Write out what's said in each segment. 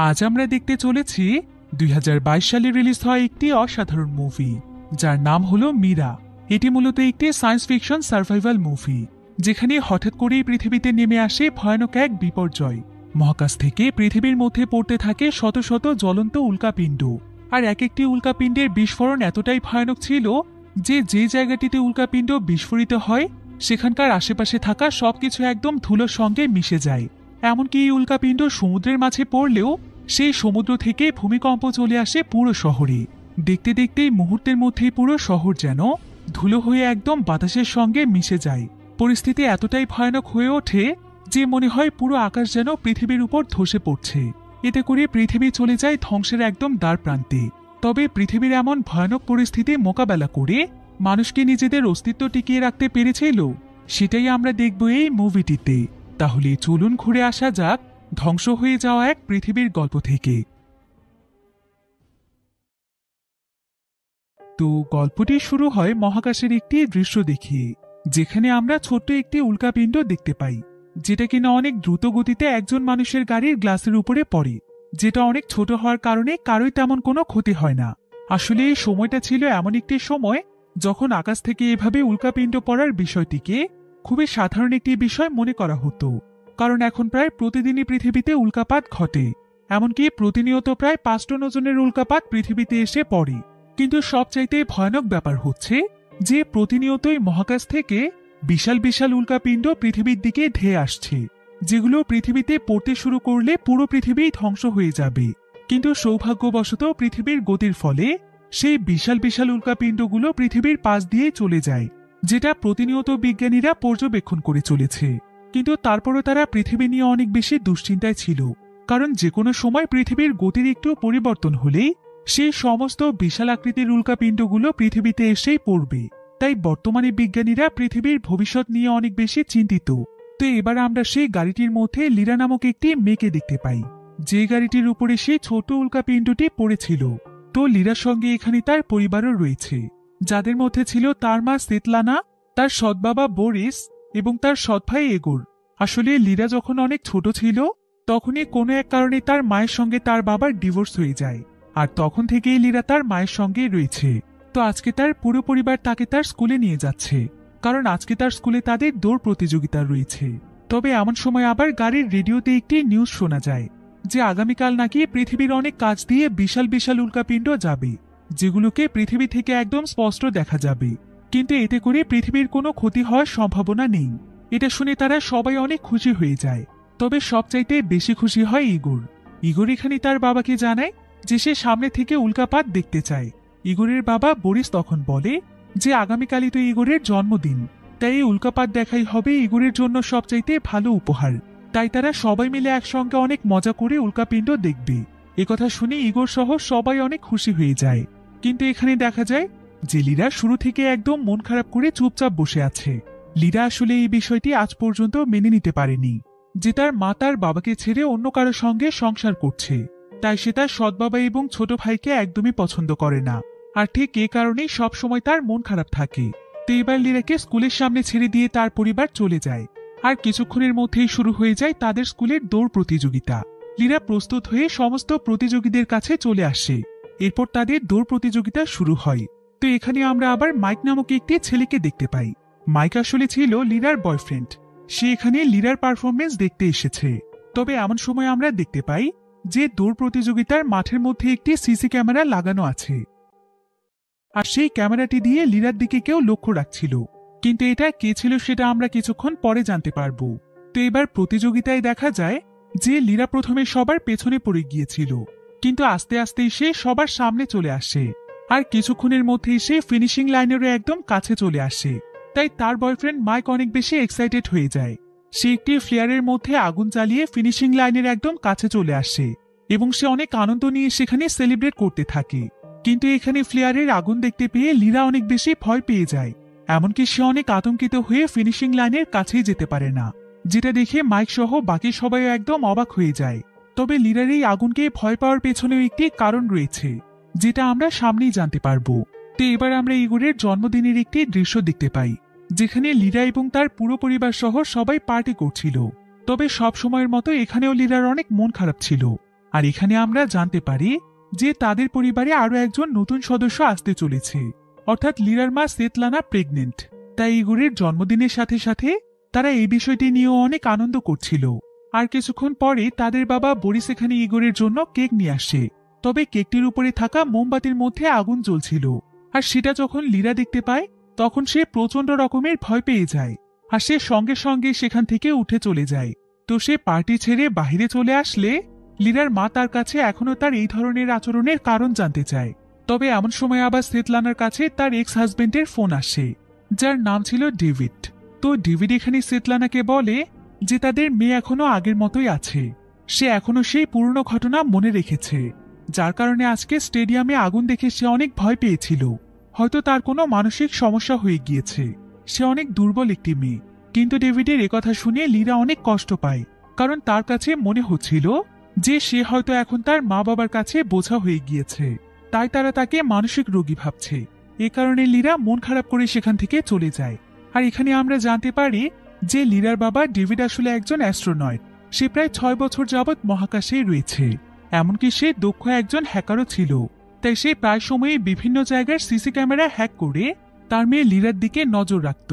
আজ আমরা দেখতে চলেছি ২০২২ সালে রিলিজ হওয়া একটি অসাধারণ মুভি, যার নাম হলো মীরা। এটি মূলত একটি সায়েন্স ফিকশন সার্ভাইভাল মুভি, যেখানে হঠাৎ করেই পৃথিবীতে নেমে আসে ভয়ানক এক বিপর্যয়। মহাকাশ থেকে পৃথিবীর মধ্যে পড়তে থাকে শত শত জ্বলন্ত উল্কাপিণ্ড, আর এক একটি উল্কাপিণ্ডের বিস্ফোরণ এতটাই ভয়ানক ছিল যে যে জায়গাটিতে উল্কাপিণ্ড বিস্ফোরিত হয় সেখানকার আশেপাশে থাকা সবকিছু একদম ধুলোর সঙ্গে মিশে যায়। এমনকি এই উল্কাপিণ্ড সমুদ্রের মাঝে পড়লেও সেই সমুদ্র থেকে ভূমিকম্প চলে আসে পুরো শহরে। দেখতে দেখতেই মুহূর্তের মধ্যেই পুরো শহর যেন ধুলো হয়ে একদম বাতাসের সঙ্গে মিশে যায়। পরিস্থিতি এতটাই ভয়ানক হয়ে ওঠে যে মনে হয় পুরো আকাশ যেন পৃথিবীর উপর ধসে পড়ছে। এতে করে পৃথিবী চলে যায় ধ্বংসের একদম দ্বার প্রান্তে। তবে পৃথিবীর এমন ভয়ানক পরিস্থিতি মোকাবেলা করে মানুষকে নিজেদের অস্তিত্ব টিকিয়ে রাখতে পেরেছিল, সেটাই আমরা দেখব এই মুভিটিতে। তাহলে চলুন ঘুরে আসা যাক ধ্বংস হয়ে যাওয়া এক পৃথিবীর গল্প থেকে। তো গল্পটি শুরু হয় মহাকাশের একটি দৃশ্য দেখিয়ে, যেখানে আমরা ছোট্ট একটি উল্কাপিণ্ড দেখতে পাই, যেটা কিনা অনেক দ্রুত গতিতে একজন মানুষের গাড়ির গ্লাসের উপরে পড়ে, যেটা অনেক ছোট হওয়ার কারণে কারোই তেমন কোনো ক্ষতি হয় না। আসলে এই সময়টা ছিল এমন একটি সময় যখন আকাশ থেকে এভাবে উল্কাপিণ্ড পড়ার বিষয়টিকে খুবই সাধারণ একটি বিষয় মনে করা হতো, কারণ এখন প্রায় প্রতিদিনই পৃথিবীতে উল্কাপাত ঘটে। এমনকি প্রতিনিয়ত প্রায় ৫ টন ওজনের উল্কাপাত পৃথিবীতে এসে পড়ে। কিন্তু সবচাইতে ভয়ানক ব্যাপার হচ্ছে যে প্রতিনিয়তই মহাকাশ থেকে বিশাল বিশাল উল্কাপিণ্ড পৃথিবীর দিকে ধেয়ে আসছে, যেগুলো পৃথিবীতে পড়তে শুরু করলে পুরো পৃথিবী ধ্বংস হয়ে যাবে। কিন্তু সৌভাগ্যবশত পৃথিবীর গতির ফলে সেই বিশাল বিশাল উল্কাপিণ্ডগুলো পৃথিবীর পাশ দিয়ে চলে যায়, যেটা প্রতিনিয়ত বিজ্ঞানীরা পর্যবেক্ষণ করে চলেছে। কিন্তু তারপরও তারা পৃথিবী নিয়ে অনেক বেশি দুশ্চিন্তায় ছিল, কারণ যে কোনো সময় পৃথিবীর গতির একটু পরিবর্তন হলেই সেই সমস্ত বিশাল আকৃতির উল্কাপিণ্ডগুলো পৃথিবীতে এসেই পড়বে। তাই বর্তমানে বিজ্ঞানীরা পৃথিবীর ভবিষ্যৎ নিয়ে অনেক বেশি চিন্তিত। তো এবার আমরা সেই গাড়িটির মধ্যে লীরা নামক একটি মেয়েকে দেখতে পাই, যে গাড়িটির উপরে সেই ছোট উল্কাপিণ্ডটি পড়েছিল। তো লীরার সঙ্গে এখানে তার পরিবারও রয়েছে, যাদের মধ্যে ছিল তার মা সেতলানা, তার সৎ বাবা বরিস এবং তার সৎ ভাই এগোর। আসলে লীরা যখন অনেক ছোট ছিল তখনই কোনো এক কারণে তার মায়ের সঙ্গে তার বাবার ডিভোর্স হয়ে যায়, আর তখন থেকেই লীরা তার মায়ের সঙ্গেই রয়েছে। তো আজকে তার পুরো পরিবার তাকে তার স্কুলে নিয়ে যাচ্ছে, কারণ আজকে তার স্কুলে তাদের দৌড় প্রতিযোগিতা রয়েছে। তবে এমন সময় আবার গাড়ির রেডিওতে একটি নিউজ শোনা যায় যে আগামীকাল নাকি পৃথিবীর অনেক কাছ দিয়ে বিশাল বিশাল উল্কাপিণ্ড যাবে, যেগুলোকে পৃথিবী থেকে একদম স্পষ্ট দেখা যাবে। কিন্তু এতে করে পৃথিবীর কোনো ক্ষতি হওয়ার সম্ভাবনা নেই। এটা শুনে তারা সবাই অনেক খুশি হয়ে যায়। তবে সবচাইতে বেশি খুশি হয় ইগোর। ইগোর এখানে তার বাবাকে জানায় যে সে সামনে থেকে উল্কাপাত দেখতে চায়। ইগোরের বাবা বরিস তখন বলে যে আগামীকালই তো ইগোরের জন্মদিন, তাই এই উল্কাপাত দেখাই হবে ইগোরের জন্য সবচাইতে ভালো উপহার। তাই তারা সবাই মিলে একসঙ্গে অনেক মজা করে উল্কাপিণ্ড দেখবে। একথা শুনে ইগোর সহ সবাই অনেক খুশি হয়ে যায়। কিন্তু এখানে দেখা যায় যে লীরা শুরু থেকে একদম মন খারাপ করে চুপচাপ বসে আছে। লীরা আসলে এই বিষয়টি আজ পর্যন্ত মেনে নিতে পারেনি যে তার মা তার বাবাকে ছেড়ে অন্য কারোর সঙ্গে সংসার করছে। তাই সে তার সৎ বাবা এবং ছোট ভাইকে একদমই পছন্দ করে না, আর ঠিক এ কারণেই সবসময় তার মন খারাপ থাকে। তো এবার লীরাকে স্কুলের সামনে ছেড়ে দিয়ে তার পরিবার চলে যায়, আর কিছুক্ষণের মধ্যেই শুরু হয়ে যায় তাদের স্কুলের দৌড় প্রতিযোগিতা। লীরা প্রস্তুত হয়ে সমস্ত প্রতিযোগীদের কাছে চলে আসে। এরপর তাদের দৌড় প্রতিযোগিতা শুরু হয়। তো এখানে আমরা আবার মাইক নামক একটি ছেলেকে দেখতে পাই। মাইক আসলে ছিল লীরার বয়ফ্রেন্ড। সে এখানে লীরার পারফরমেন্স দেখতে এসেছে। তবে এমন সময় আমরা দেখতে পাই যে দৌড় প্রতিযোগিতার মাঠের মধ্যে একটি সিসি ক্যামেরা লাগানো আছে, আর সেই ক্যামেরাটি দিয়ে লীরার দিকে কেউ লক্ষ্য রাখছিল। কিন্তু এটা কে ছিল সেটা আমরা কিছুক্ষণ পরে জানতে পারবো। তো এবার প্রতিযোগিতায় দেখা যায় যে লীরা প্রথমে সবার পেছনে পড়ে গিয়েছিল, কিন্তু আস্তে আস্তে সে সবার সামনে চলে আসে, আর কিছুক্ষণের মধ্যেই সে ফিনিশিং লাইনেরও একদম কাছে চলে আসে। তাই তার বয়ফ্রেন্ড মাইক অনেক বেশি এক্সাইটেড হয়ে যায়। সে একটি ফ্লেয়ারের মধ্যে আগুন জ্বালিয়ে ফিনিশিং লাইনের একদম কাছে চলে আসে এবং সে অনেক আনন্দ নিয়ে সেখানে সেলিব্রেট করতে থাকে। কিন্তু এখানে ফ্লেয়ারের আগুন দেখতে পেয়ে লীরা অনেক বেশি ভয় পেয়ে যায়। এমনকি সে অনেক আতঙ্কিত হয়ে ফিনিশিং লাইনের কাছেই যেতে পারে না, যেটা দেখে মাইক সহ বাকি সবাই একদম অবাক হয়ে যায়। তবে লীরার এই আগুনকে ভয় পাওয়ার পেছনেও একটি কারণ রয়েছে, যেটা আমরা সামনেই জানতে পারবো। তো এবার আমরা ইগোরের জন্মদিনের একটি দৃশ্য দেখতে পাই, যেখানে লীরা এবং তার পুরো পরিবার সহ সবাই পার্টি করছিল। তবে সব সময়ের মতো এখানেও লীরার অনেক মন খারাপ ছিল, আর এখানে আমরা জানতে পারি যে তাদের পরিবারে আরো একজন নতুন সদস্য আসতে চলেছে, অর্থাৎ লিরার মা সেতলানা প্রেগনেন্ট। তাই ইগোরের জন্মদিনের সাথে সাথে তারা এই বিষয়টি নিয়েও অনেক আনন্দ করছিল। আর কিছুক্ষণ পরে তাদের বাবা বরিস এখানে ইগোরের জন্য কেক নিয়ে আসে। তবে কেকটির উপরে থাকা মোমবাতির মধ্যে আগুন জ্বলছিল, আর সেটা যখন লিরা দেখতে পায় তখন সে প্রচন্ড রকমের ভয় পেয়ে যায়, আর সে সঙ্গে সঙ্গে সেখান থেকে উঠে চলে যায়। তো সে পার্টি ছেড়ে বাহিরে চলে আসলে লিরার মা তার কাছে এখনো তার এই ধরনের আচরণের কারণ জানতে চায়। তবে এমন সময় আবার সেতলানার কাছে তার এক্স হাজবেন্ডের ফোন আসে, যার নাম ছিল ডেভিড। তো ডেভিড এখানে সেতলানাকে বলে যে তাদের মেয়ে এখনো আগের মতোই আছে, সে এখনো সেই পুরনো ঘটনা মনে রেখেছে, যার কারণে আজকে স্টেডিয়ামে আগুন দেখে সে অনেক ভয় পেয়েছিল। হয়তো তার কোনো মানসিক সমস্যা হয়ে গিয়েছে, সে অনেক দুর্বল একটি মেয়ে। কিন্তু ডেভিডের একথা শুনে লিরা অনেক কষ্ট পায়, কারণ তার কাছে মনে হচ্ছিল যে সে হয়তো এখন তার মা বাবার কাছে বোঝা হয়ে গিয়েছে, তাই তারা তাকে মানসিক রোগী ভাবছে। এ কারণে লিরা মন খারাপ করে সেখান থেকে চলে যায়। আর এখানে আমরা জানতে পারি যে লিরার বাবা ডেভিড আসলে একজন অ্যাস্ট্রোনয়েট। সে প্রায় 6 বছর যাবৎ মহাকাশেই রয়েছে, এমনকি সে দক্ষ একজন হ্যাকারও ছিল। তাই সে প্রায় সময়ই বিভিন্ন জায়গার সিসি ক্যামেরা হ্যাক করে তার মেয়ে লিরার দিকে নজর রাখত।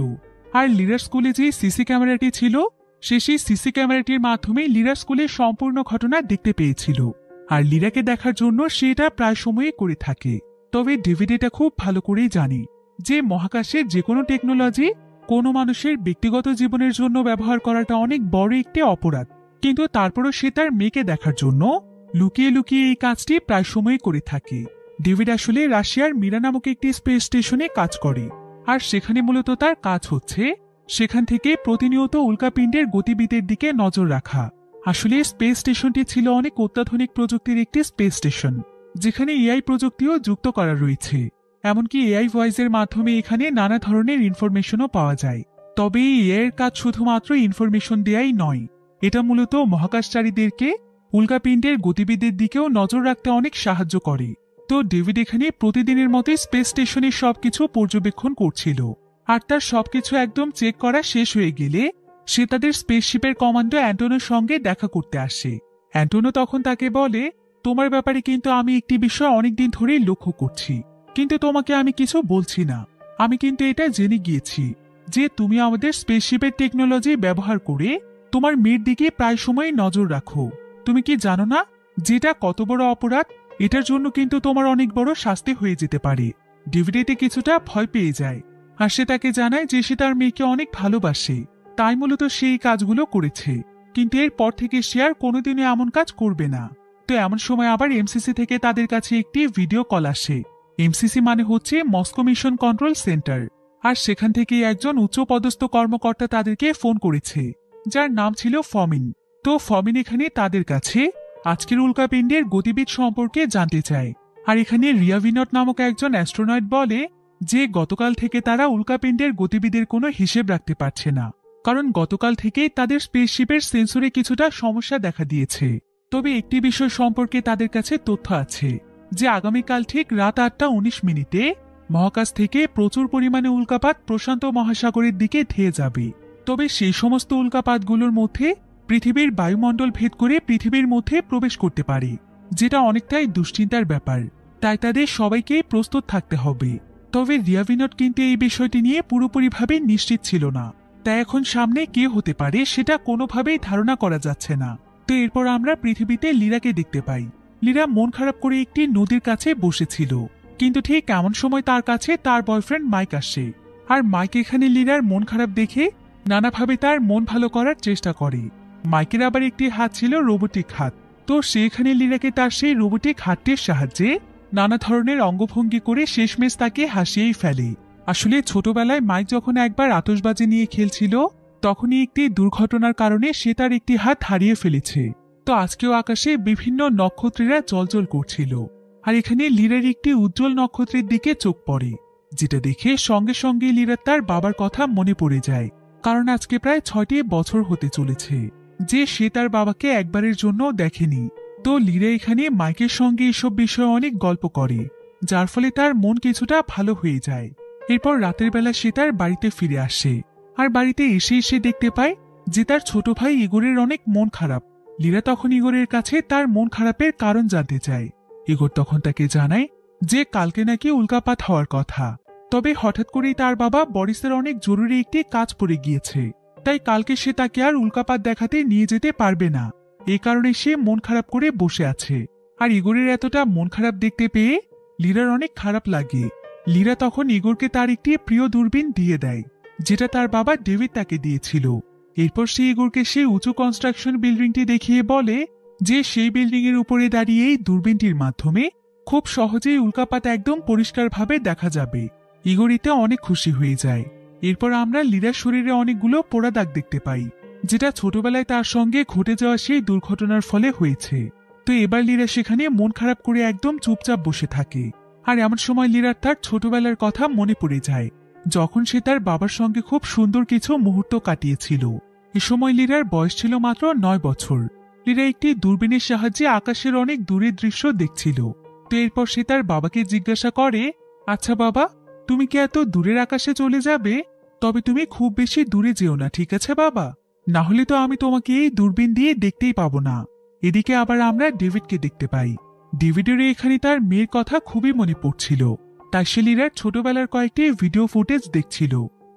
আর লিরার স্কুলে যে সিসি ক্যামেরাটি ছিল, সে সেই সিসি ক্যামেরাটির মাধ্যমে লিরার স্কুলের সম্পূর্ণ ঘটনা দেখতে পেয়েছিল। আর লিরাকে দেখার জন্য সে এটা প্রায় সময়ই করে থাকে। তবে ডেভিড এটা খুব ভালো করেই জানে যে মহাকাশের যে কোনো টেকনোলজি কোনো মানুষের ব্যক্তিগত জীবনের জন্য ব্যবহার করাটা অনেক বড় একটি অপরাধ। কিন্তু তারপরও সে তার মেয়েকে দেখার জন্য লুকিয়ে লুকিয়ে এই কাজটি প্রায় সময়ই করে থাকে। ডেভিড আসলে রাশিয়ার মিরা নামক একটি স্পেস স্টেশনে কাজ করে, আর সেখানে মূলত তার কাজ হচ্ছে সেখান থেকে প্রতিনিয়ত উল্কাপিণ্ডের গতিবিধির দিকে নজর রাখা। আসলে স্পেস স্টেশনটি ছিল অনেক অত্যাধুনিক প্রযুক্তির একটি স্পেস স্টেশন, যেখানে এআই প্রযুক্তিও যুক্ত করা রয়েছে। এমনকি এআই ভয়েসের মাধ্যমে এখানে নানা ধরনের ইনফরমেশনও পাওয়া যায়। তবে এই এআইয়ের কাজ শুধুমাত্র ইনফরমেশন দেয়াই নয়, এটা মূলত মহাকাশচারীদেরকে উল্কাপিণ্ডের গতিবিধির দিকেও নজর রাখতে অনেক সাহায্য করে। তো ডেভিড এখানে প্রতিদিনের মতোই স্পেস স্টেশনের সবকিছু পর্যবেক্ষণ করছিল, আর তার সবকিছু একদম চেক করা শেষ হয়ে গেলে সে তাদের স্পেসশিপের কমান্ডো অ্যান্টোনোর সঙ্গে দেখা করতে আসে। অ্যান্টোনো তখন তাকে বলে, তোমার ব্যাপারে কিন্তু আমি একটি বিষয় অনেকদিন ধরেই লক্ষ্য করছি, কিন্তু তোমাকে আমি কিছু বলছি না। আমি কিন্তু এটা জেনে গিয়েছি যে তুমি আমাদের স্পেসশিপের টেকনোলজি ব্যবহার করে তোমার মেয়ের দিকে প্রায় সময় নজর রাখো। তুমি কি জানো না যেটা কত বড় অপরাধ? এটার জন্য কিন্তু তোমার অনেক বড় শাস্তি হয়ে যেতে পারে। ডেভিড এতে কিছুটা ভয় পেয়ে যায়, আর সে তাকে জানায় যে সে তার মেয়েকে অনেক ভালোবাসে, তাই মূলত সেই কাজগুলো করেছে। কিন্তু এরপর থেকে সে আর কোনোদিনই এমন কাজ করবে না। তো এমন সময় আবার এমসিসি থেকে তাদের কাছে একটি ভিডিও কল আসে। এমসিসি মানে হচ্ছে মস্কো মিশন কন্ট্রোল সেন্টার, আর সেখান থেকে একজন উচ্চপদস্থ কর্মকর্তা তাদেরকে ফোন করেছে, যার নাম ছিল ফমিন। তো ফমিন এখানে তাদের কাছে আজকের উল্কাপিণ্ডের গতিবিধি সম্পর্কে জানতে চায়। আর এখানে রিয়াভিনট নামক একজন অ্যাস্ট্রোনয়েট বলে যে গতকাল থেকে তারা উল্কাপিণ্ডের গতিবিধির কোনো হিসেব রাখতে পারছে না, কারণ গতকাল থেকেই তাদের স্পেসশিপের সেন্সরে কিছুটা সমস্যা দেখা দিয়েছে। তবে একটি বিষয় সম্পর্কে তাদের কাছে তথ্য আছে যে আগামীকাল ঠিক রাত 8:19 মহাকাশ থেকে প্রচুর পরিমাণে উল্কাপাত প্রশান্ত মহাসাগরের দিকে ধেয়ে যাবে। তবে সেই সমস্ত উল্কাপাতগুলোর মধ্যে পৃথিবীর বায়ুমণ্ডল ভেদ করে পৃথিবীর মধ্যে প্রবেশ করতে পারে, যেটা অনেকটাই দুশ্চিন্তার ব্যাপার। তাই তাদের সবাইকেই প্রস্তুত থাকতে হবে। তবে রিয়াভিনট কিন্তু এই বিষয়টি নিয়ে পুরোপুরিভাবে নিশ্চিত ছিল না, তাই এখন সামনে কে হতে পারে সেটা কোনোভাবেই ধারণা করা যাচ্ছে না। তো এরপর আমরা পৃথিবীতে লিরাকে দেখতে পাই। লিরা মন খারাপ করে একটি নদীর কাছে বসেছিল, কিন্তু ঠিক এমন সময় তার কাছে তার বয়ফ্রেন্ড মাইক আসে। আর মাইক এখানে লিরার মন খারাপ দেখে নানাভাবে তার মন ভালো করার চেষ্টা করে। মাইকের আবার একটি হাত ছিল রোবোটিক হাত, তো সে এখানে লিরাকে তার সেই রোবোটিক হাতটির সাহায্যে নানা ধরনের অঙ্গভঙ্গি করে শেষমেশ তাকে হাসিয়েই ফেলে। আসলে ছোটবেলায় মাইক যখন একবার আতশবাজি নিয়ে খেলছিল, তখনই একটি দুর্ঘটনার কারণে সে তার একটি হাত হারিয়ে ফেলেছে। তো আজকেও আকাশে বিভিন্ন নক্ষত্রেরা জ্বলজ্বল করছিল, আর এখানে লিরার একটি উজ্জ্বল নক্ষত্রের দিকে চোখ পড়ে, যেটা দেখে সঙ্গে সঙ্গে লিরার তার বাবার কথা মনে পড়ে যায়। কারণ আজকে প্রায় 6টি বছর হতে চলেছে যে সে তার বাবাকে একবারের জন্য দেখেনি। তো লিরা এখানে মাইকের সঙ্গে এসব বিষয়ে অনেক গল্প করে, যার ফলে তার মন কিছুটা ভালো হয়ে যায়। এরপর রাতের বেলা সে তার বাড়িতে ফিরে আসে, আর বাড়িতে এসে দেখতে পায় যে তার ছোট ভাই ইগোরের অনেক মন খারাপ। লীরা তখন ইগোরের কাছে তার মন খারাপের কারণ জানতে চায়। ইগোর তখন তাকে জানায় যে কালকে নাকি উল্কাপাত হওয়ার কথা, তবে হঠাৎ করেই তার বাবা বরিসের অনেক জরুরি একটি কাজ পড়ে গিয়েছে, তাই কালকে সে তাকে আর উল্কাপাত দেখাতে নিয়ে যেতে পারবে না। এই কারণে সে মন খারাপ করে বসে আছে। আর ইগোরের এতটা মন খারাপ দেখতে পেয়ে লীরার অনেক খারাপ লাগে। লীরা তখন ইগোরকে তার একটি প্রিয় দূরবীন দিয়ে দেয়, যেটা তার বাবা ডেভিড তাকে দিয়েছিল। এরপর সে ইগোরকে সেই উঁচু কনস্ট্রাকশন বিল্ডিংটি দেখিয়ে বলে যে সেই বিল্ডিং এর উপরে দাঁড়িয়ে এই দূরবীনটির মাধ্যমে খুব সহজেই উল্কাপাত একদম পরিষ্কারভাবে দেখা যাবে। ইগোর এতে অনেক খুশি হয়ে যায়। এরপর আমরা লীরার শরীরে অনেকগুলো পোড়া দাগ দেখতে পাই, যেটা ছোটবেলায় তার সঙ্গে ঘটে যাওয়া সেই দুর্ঘটনার ফলে হয়েছে। তো এবার লীরা সেখানে মন খারাপ করে একদম চুপচাপ বসে থাকে। আর এমন সময় লীরার তার ছোটবেলার কথা মনে পড়ে যায়, যখন সে তার বাবার সঙ্গে খুব সুন্দর কিছু মুহূর্ত কাটিয়েছিল। এ সময় লীরার বয়স ছিল মাত্র 9 বছর। লীরা একটি দূরবীনের সাহায্যে আকাশের অনেক দূরের দৃশ্য দেখছিল। তো এরপর সে তার বাবাকে জিজ্ঞাসা করে, আচ্ছা বাবা, তুমি কি এত দূরের আকাশে চলে যাবে? তবে তুমি খুব বেশি দূরে যেও না, ঠিক আছে বাবা? না হলে তো আমি তোমাকে এই দূরবীন দিয়ে দেখতেই পাবো না। এদিকে আবার আমরা ডেভিডকে দেখতে পাই। ডেভিডের এখানে তার মেয়ের কথা খুবই মনে পড়ছিল, তাই সে লীরার ছোটবেলার কয়েকটি ভিডিও ফুটেজ দেখছিল।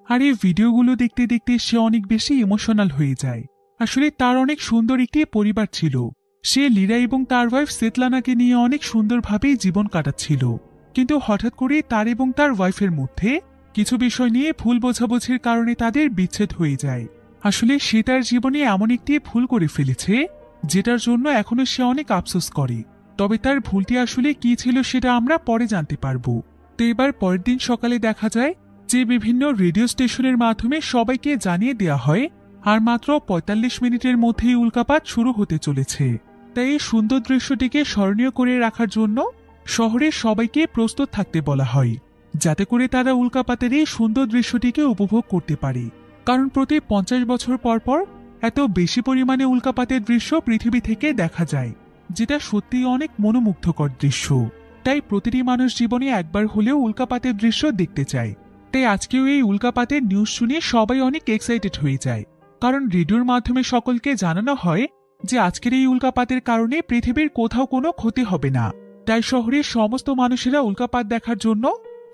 আর এই ভিডিওগুলো দেখতে দেখতে সে অনেক বেশি ইমোশনাল হয়ে যায়। আসলে তার অনেক সুন্দর একটি পরিবার ছিল। সে লীরা এবং তার ওয়াইফ সেতলানাকে নিয়ে অনেক সুন্দরভাবেই জীবন কাটাচ্ছিল। কিন্তু হঠাৎ করে তার এবং তার ওয়াইফের মধ্যে কিছু বিষয় নিয়ে ভুল বোঝাবুঝির কারণে তাদের বিচ্ছেদ হয়ে যায়। আসলে সে তার জীবনে এমন একটি ভুল করে ফেলেছে, যেটার জন্য এখনো সে অনেক আফসোস করে। তবে তার ভুলটি আসলে কি ছিল সেটা আমরা পরে জানতে পারবো। তো এবার পরের দিন সকালে দেখা যায় যে বিভিন্ন রেডিও স্টেশনের মাধ্যমে সবাইকে জানিয়ে দেওয়া হয় আর মাত্র ৪৫ মিনিটের মধ্যেই উল্কাপাত শুরু হতে চলেছে। তাই এই সুন্দর দৃশ্যটিকে স্মরণীয় করে রাখার জন্য শহরের সবাইকে প্রস্তুত থাকতে বলা হয়, যাতে করে তারা উল্কাপাতের এই সুন্দর দৃশ্যটিকে উপভোগ করতে পারে। কারণ প্রতি ৫০ বছর পর পর এত বেশি পরিমাণে উল্কাপাতের দৃশ্য পৃথিবী থেকে দেখা যায়, যেটা সত্যিই অনেক মনোমুগ্ধকর দৃশ্য। তাই প্রতিটি মানুষ জীবনে একবার হলেও উল্কাপাতের দৃশ্য দেখতে চায়। তাই আজকেও এই উল্কাপাতের নিউজ শুনে সবাই অনেক এক্সাইটেড হয়ে যায়, কারণ রেডিওর মাধ্যমে সকলকে জানানো হয় যে আজকের এই উল্কাপাতের কারণে পৃথিবীর কোথাও কোনো ক্ষতি হবে না। তাই শহরের সমস্ত মানুষেরা উল্কাপাত দেখার জন্য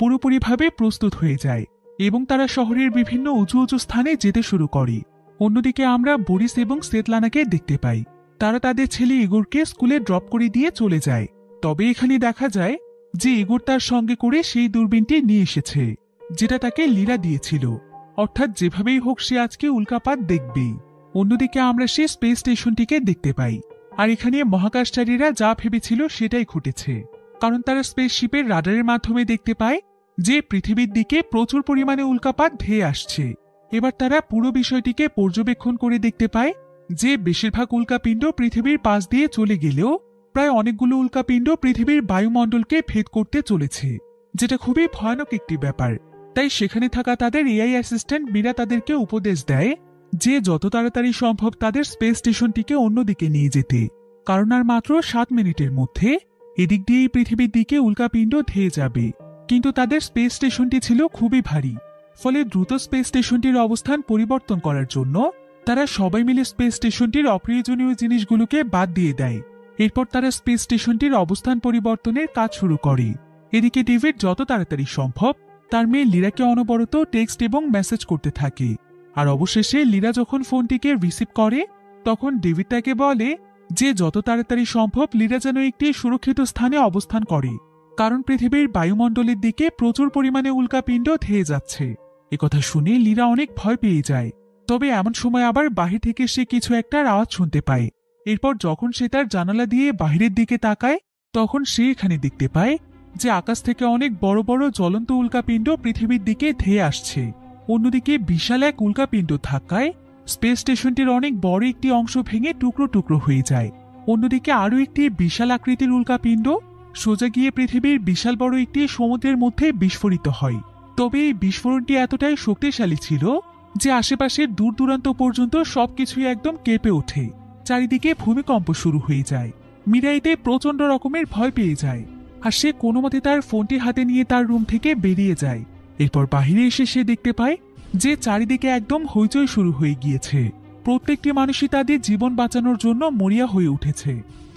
পুরোপুরিভাবে প্রস্তুত হয়ে যায় এবং তারা শহরের বিভিন্ন উঁচু উঁচু স্থানে যেতে শুরু করে। অন্যদিকে আমরা বরিস এবং সেতলানাকে দেখতে পাই। তারা তাদের ছেলে ইগোরকে স্কুলে ড্রপ করে দিয়ে চলে যায়। তবে এখানে দেখা যায় যে ইগোর তার সঙ্গে করে সেই দূরবীনটি নিয়ে এসেছে, যেটা তাকে লীরা দিয়েছিল। অর্থাৎ যেভাবেই হোক সে আজকে উল্কাপাত দেখবেই। অন্যদিকে আমরা সেই স্পেস স্টেশনটিকে দেখতে পাই। আর এখানে মহাকাশচারীরা যা ভেবেছিল সেটাই ঘটেছে, কারণ তারা স্পেসশিপের রাডারের মাধ্যমে দেখতে পায় যে পৃথিবীর দিকে প্রচুর পরিমাণে উল্কাপাত ধেয়ে আসছে। এবার তারা পুরো বিষয়টিকে পর্যবেক্ষণ করে দেখতে পায় যে বেশিরভাগ উল্কাপিণ্ড পৃথিবীর পাশ দিয়ে চলে গেলেও প্রায় অনেকগুলো উল্কাপিণ্ড পৃথিবীর বায়ুমণ্ডলকে ভেদ করতে চলেছে, যেটা খুবই ভয়ানক একটি ব্যাপার। তাই সেখানে থাকা তাদের এআই অ্যাসিস্ট্যান্ট মীরা তাদেরকে উপদেশ দেয় যে যত তাড়াতাড়ি সম্ভব তাদের স্পেস স্টেশনটিকে অন্যদিকে নিয়ে যেতে, কারণ আর মাত্র 7 মিনিটের মধ্যে এদিক দিয়েই পৃথিবীর দিকে উল্কাপিণ্ড ধেয়ে যাবে। কিন্তু তাদের স্পেস স্টেশনটি ছিল খুবই ভারী, ফলে দ্রুত স্পেস স্টেশনটির অবস্থান পরিবর্তন করার জন্য তারা সবাই মিলে স্পেস স্টেশনটির অপ্রয়োজনীয় জিনিসগুলোকে বাদ দিয়ে দেয়। এরপর তারা স্পেস স্টেশনটির অবস্থান পরিবর্তনের কাজ শুরু করে। এদিকে ডেভিড যত তাড়াতাড়ি সম্ভব তার মেয়ে লীরাকে অনবরত টেক্সট এবং মেসেজ করতে থাকে। আর অবশেষে লীরা যখন ফোনটিকে রিসিভ করে তখন ডেভিড তাকে বলে যে যত তাড়াতাড়ি সম্ভব লীরা যেন একটি সুরক্ষিত স্থানে অবস্থান করে, কারণ পৃথিবীর বায়ুমণ্ডলের দিকে প্রচুর পরিমাণে উল্কাপিণ্ড ধেয়ে যাচ্ছে। একথা শুনে লীরা অনেক ভয় পেয়ে যায়। তবে এমন সময় আবার বাহির থেকে সে কিছু একটা আওয়াজ শুনতে পায়। এরপর যখন সে তার জানালা দিয়ে বাহিরের দিকে তাকায় তখন সে এখানে দেখতে পায় যে আকাশ থেকে অনেক বড় বড় জ্বলন্ত উল্কাপিণ্ড পৃথিবীর দিকে ধেয়ে আসছে। অন্যদিকে বিশাল এক উল্কাপিণ্ড ধাক্কায় স্পেস স্টেশনটির অনেক বড় একটি অংশ ভেঙে টুকরো টুকরো হয়ে যায়। অন্যদিকে আরও একটি বিশাল আকৃতির উল্কাপিণ্ড সোজা গিয়ে পৃথিবীর বিশাল বড় একটি সমুদ্রের মধ্যে বিস্ফোরিত হয়। তবে এই বিস্ফোরণটি এতটাই শক্তিশালী ছিল যে আশেপাশের দূর দূরান্ত পর্যন্ত সবকিছুই একদম কেঁপে ওঠে। চারিদিকে ভূমিকম্প শুরু হয়ে যায়। মীরা এতে প্রচন্ড রকমের ভয় পেয়ে যায় আর সে কোনো মতে তার ফোনটি হাতে নিয়ে তার রুম থেকে বেরিয়ে যায়। এরপর বাহিরে এসে সে দেখতে পায় যে চারিদিকে একদম হইচই শুরু হয়ে গিয়েছে। প্রত্যেকটি মানুষই তাদের জীবন বাঁচানোর জন্য মরিয়া হয়ে উঠেছে।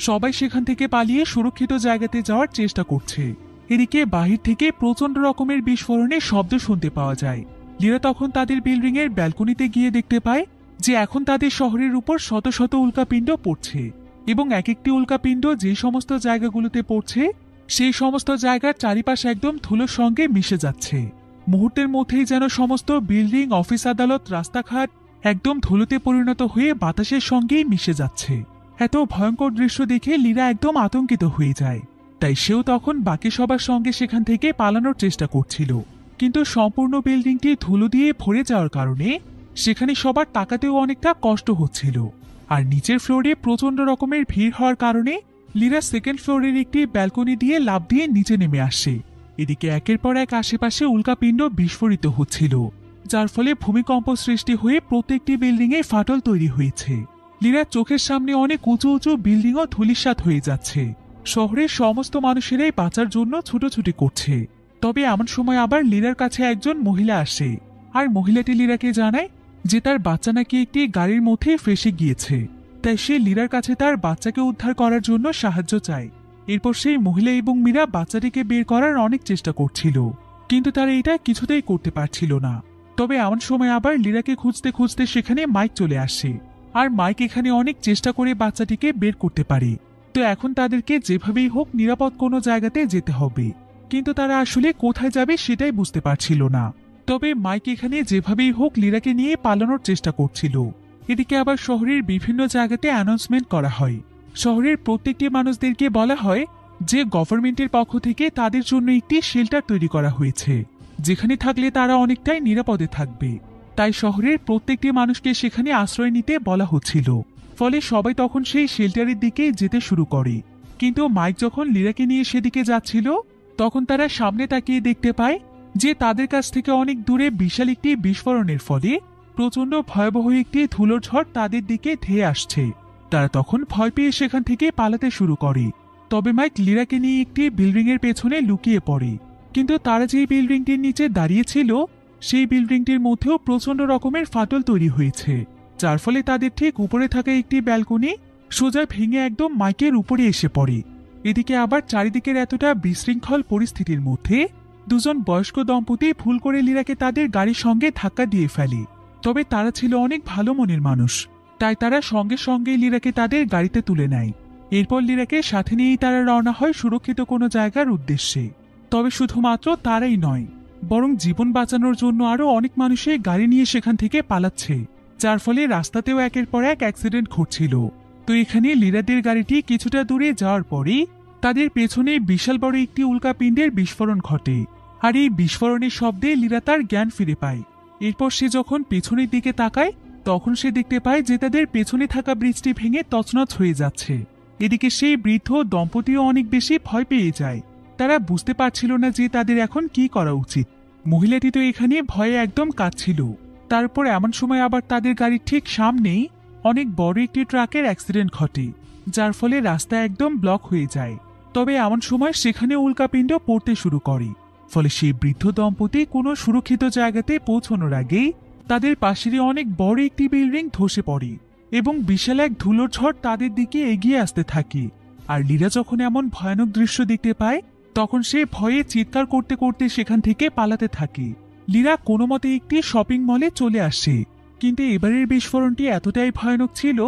সবাই সেখান থেকে পালিয়ে সুরক্ষিত জায়গাতে যাওয়ার চেষ্টা করছে। এদিকে বাহির থেকে প্রচন্ড রকমের বিস্ফোরণের শব্দ শুনতে পাওয়া যায়। লিরা তখন তাদের বিল্ডিং এর ব্যালকনিতে গিয়ে দেখতে পায় যে এখন তাদের শহরের উপর শত শত উল্কাপিণ্ড পড়ছে, এবং এক একটি উল্কাপিণ্ড যে সমস্ত জায়গাগুলোতে পড়ছে সেই সমস্ত জায়গার চারিপাশ একদম ধুলোর সঙ্গে মিশে যাচ্ছে। মুহূর্তের মধ্যেই যেন সমস্ত বিল্ডিং, অফিস, আদালত, রাস্তাঘাট একদম ধুলোতে পরিণত হয়ে বাতাসের সঙ্গেই মিশে যাচ্ছে। এত ভয়ঙ্কর দৃশ্য দেখে লিরা একদম আতঙ্কিত হয়ে যায়। তাই সেও তখন বাকি সবার সঙ্গে সেখান থেকে পালানোর চেষ্টা করছিল, কিন্তু সম্পূর্ণ বিল্ডিংটি ধুলো দিয়ে ভরে যাওয়ার কারণে সেখানে সবার তাকাতেও অনেকটা কষ্ট হচ্ছিল। আর নিচের ফ্লোরে প্রচন্ড রকমের ভিড় হওয়ার কারণে লিরা সেকেন্ড ফ্লোরের একটি ব্যালকনি দিয়ে লাফ দিয়ে নিচে নেমে আসে। এদিকে একের পর এক আশেপাশে উল্কাপিণ্ড বিস্ফোরিত হচ্ছিল, যার ফলে ভূমিকম্প সৃষ্টি হয়ে প্রত্যেকটি বিল্ডিংয়ে ফাটল তৈরি হয়েছে। লিরার চোখের সামনে অনেক উঁচু উঁচু বিল্ডিংও ধূলিসাৎ হয়ে যাচ্ছে। শহরের সমস্ত মানুষেরাই বাঁচার জন্য ছুটোছুটি করছে। তবে এমন সময় আবার লিরার কাছে একজন মহিলা আসে, আর মহিলাটি লিরাকে জানায় যে তার বাচ্চা নাকি একটি গাড়ির মধ্যে ফেঁসে গিয়েছে। তাই সে লিরার কাছে তার বাচ্চাকে উদ্ধার করার জন্য সাহায্য চায়। এরপর সেই মহিলা এবং মীরা বাচ্চাটিকে বের করার অনেক চেষ্টা করছিল, কিন্তু তারা এটা কিছুতেই করতে পারছিল না। তবে এমন সময় আবার লিরাকে খুঁজতে খুঁজতে সেখানে মাইক চলে আসে, আর মাইক এখানে অনেক চেষ্টা করে বাচ্চাটিকে বের করতে পারে। তো এখন তাদেরকে যেভাবেই হোক নিরাপদ কোনো জায়গাতে যেতে হবে, কিন্তু তারা আসলে কোথায় যাবে সেটাই বুঝতে পারছিল না। তবে মাইক এখানে যেভাবেই হোক লিরাকে নিয়ে পালানোর চেষ্টা করছিল। এদিকে আবার শহরের বিভিন্ন জায়গাতে অ্যানাউন্সমেন্ট করা হয়। শহরের প্রত্যেকটি মানুষদেরকে বলা হয় যে গভর্নমেন্টের পক্ষ থেকে তাদের জন্য একটি শেল্টার তৈরি করা হয়েছে, যেখানে থাকলে তারা অনেকটাই নিরাপদে থাকবে। তাই শহরের প্রত্যেকটি মানুষকে সেখানে আশ্রয় নিতে বলা হচ্ছিল। ফলে সবাই তখন সেই শেল্টারের দিকে যেতে শুরু করে। কিন্তু মাইক যখন লিরাকে নিয়ে সেদিকে যাচ্ছিল, তখন তারা সামনে তাকিয়ে দেখতে পায় যে তাদের কাছ থেকে অনেক দূরে বিশাল একটি বিস্ফোরণের ফলে প্রচন্ড ভয়াবহ একটি ধুলোর ঝড় তাদের দিকে ধেয়ে আসছে। তারা তখন ভয় পেয়ে সেখান থেকে পালাতে শুরু করে। তবে মাইক লিরাকে নিয়ে একটি বিল্ডিং এর পেছনে লুকিয়ে পড়ে, কিন্তু তারা যেই বিল্ডিংটির নিচে দাঁড়িয়েছিল সেই বিল্ডিংটির মধ্যেও প্রচন্ড রকমের ফাটল তৈরি হয়েছে, যার ফলে তাদের ঠিক উপরে থাকা একটি ব্যালকনি সোজা ভেঙে একদম মাইকের উপরে এসে পড়ে। এদিকে আবার চারিদিকের এতটা বিশৃঙ্খল পরিস্থিতির মধ্যে দুজন বয়স্ক দম্পতি ভুল করে লিরাকে তাদের গাড়ির সঙ্গে ধাক্কা দিয়ে ফেলে। তবে তারা ছিল অনেক ভালো মনের মানুষ, তাই তারা সঙ্গে সঙ্গে লিরাকে তাদের গাড়িতে তুলে নেয়। এরপর লিরাকে সাথে নিয়েই তারা রওনা হয় সুরক্ষিত কোনো জায়গার উদ্দেশ্যে। তবে শুধুমাত্র তারাই নয়, বরং জীবন বাঁচানোর জন্য আরো অনেক মানুষই গাড়ি নিয়ে সেখান থেকে পালাচ্ছে, যার ফলে রাস্তাতেও একের পর এক অ্যাক্সিডেন্ট ঘটছিল। তো এখানে লিরাদের গাড়িটি কিছুটা দূরে যাওয়ার পরেই তাদের পেছনে বিশাল বড় একটি উল্কাপিণ্ডের বিস্ফোরণ ঘটে, আর এই বিস্ফোরণের শব্দে লিরা তার জ্ঞান ফিরে পায়। এরপর সে যখন পেছনের দিকে তাকায়, তখন সে দেখতে পায় যে তাদের পেছনে থাকা ব্রিজটি ভেঙে তছনছ হয়ে যাচ্ছে। এদিকে সেই বৃদ্ধ দম্পতিও অনেক বেশি ভয় পেয়ে যায়। তারা বুঝতে পারছিল না যে তাদের এখন কি করা উচিত। মহিলাটি তো এখানে ভয়ে একদম কাঁদছিল। তারপর এমন সময় আবার তাদের গাড়ির ঠিক সামনেই অনেক বড় একটি ট্রাকের অ্যাক্সিডেন্ট ঘটে, যার ফলে রাস্তা একদম ব্লক হয়ে যায়। তবে এমন সময় সেখানে উল্কাপিণ্ড পড়তে শুরু করে। ফলে সেই বৃদ্ধ দম্পতি কোনো সুরক্ষিত জায়গাতে পৌঁছানোর আগেই তাদের পাশেরই অনেক বড় একটি বিল্ডিং ধসে পড়ে, এবং বিশাল এক ধুলোর ঝড় তাদের দিকে এগিয়ে আসতে থাকে। আর লিরা যখন এমন ভয়ানক দৃশ্য দেখতে পায়, তখন সে ভয়ে চিৎকার করতে করতে সেখান থেকে পালাতে থাকে। লিরা কোনো মতে একটি শপিং মলে চলে আসে, কিন্তু এবারের বিস্ফোরণটি এতটাই ভয়ানক ছিল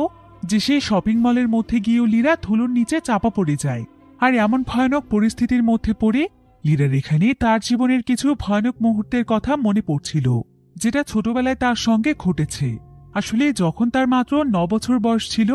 যে সেই শপিং মলের মধ্যে গিয়েও লিরা ধুলোর নিচে চাপা পড়ে যায়। আর এমন ভয়ানক পরিস্থিতির মধ্যে পড়ে লিরার এখানে তার জীবনের কিছু ভয়ানক মুহূর্তের কথা মনে পড়ছিল, যেটা ছোটবেলায় তার সঙ্গে ঘটেছে। আসলে যখন তার মাত্র 9 বছর বয়স ছিল,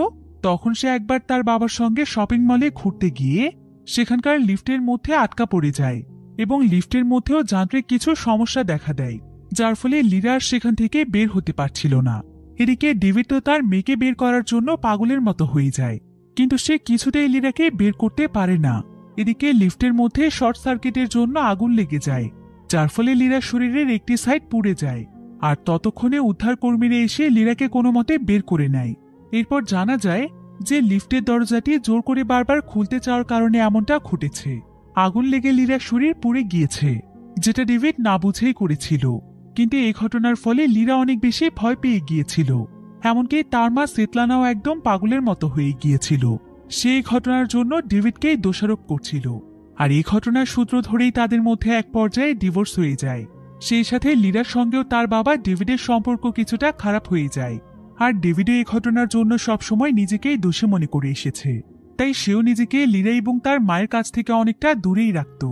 তখন সে একবার তার বাবার সঙ্গে শপিং মলে ঘুরতে গিয়ে সেখানকার লিফটের মধ্যে আটকা পড়ে যায়, এবং লিফটের মধ্যেও যান্ত্রিক কিছু সমস্যা দেখা দেয়, যার ফলে লিরা সেখান থেকে বের হতে পারছিল না। এদিকে ডেভিড তো তার মেয়েকে বের করার জন্য পাগলের মতো হয়ে যায়, কিন্তু সে কিছুতেই লিরাকে বের করতে পারে না। এদিকে লিফটের মধ্যে শর্ট সার্কিটের জন্য আগুন লেগে যায়, যার ফলে লিরার শরীরের একটি সাইড পুড়ে যায়। আর ততক্ষণে উদ্ধার কর্মীরা এসে লিরাকে কোনো মতে বের করে নেয়। এরপর জানা যায় যে লিফটের দরজাটি জোর করে বারবার খুলতে চাওয়ার কারণে এমনটা ঘটেছে। আগুন লেগে লিরার শরীর পুড়ে গিয়েছে, যেটা ডেভিড না বুঝেই করেছিল। কিন্তু এই ঘটনার ফলে লিরা অনেক বেশি ভয় পেয়ে গিয়েছিল। এমনকি তার মা সেতলানাও একদম পাগলের মতো হয়ে গিয়েছিল। সেই ঘটনার জন্য ডেভিডকেই দোষারোপ করছিল। আর এই ঘটনার সূত্র ধরেই তাদের মধ্যে এক পর্যায়ে ডিভোর্স হয়ে যায়। সেই সাথে লিরার সঙ্গেও তার বাবা ডেভিডের সম্পর্ক কিছুটা খারাপ হয়ে যায়। আর ডেভিডও এই ঘটনার জন্য সবসময় নিজেকেই দোষী মনে করে এসেছে। তাই সেও নিজেকে লিরা এবং তার মায়ের কাছ থেকে অনেকটা দূরেই রাখত।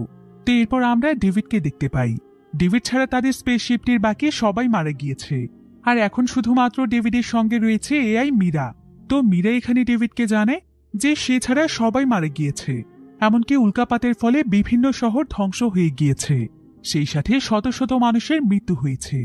তো এরপর আমরা ডেভিডকে দেখতে পাই। ডেভিড ছাড়া তাদের স্পেসশিপটির বাকি সবাই মারা গিয়েছে। আর এখন শুধুমাত্র ডেভিডের সঙ্গে রয়েছে এআই মীরা। তো মীরা এখানে ডেভিডকে জানে যে সে ছাড়া সবাই মারা গিয়েছে, এমনকি উল্কাপাতের ফলে বিভিন্ন শহর ধ্বংস হয়ে গিয়েছে, সেই সাথে শত শত মানুষের মৃত্যু হয়েছে।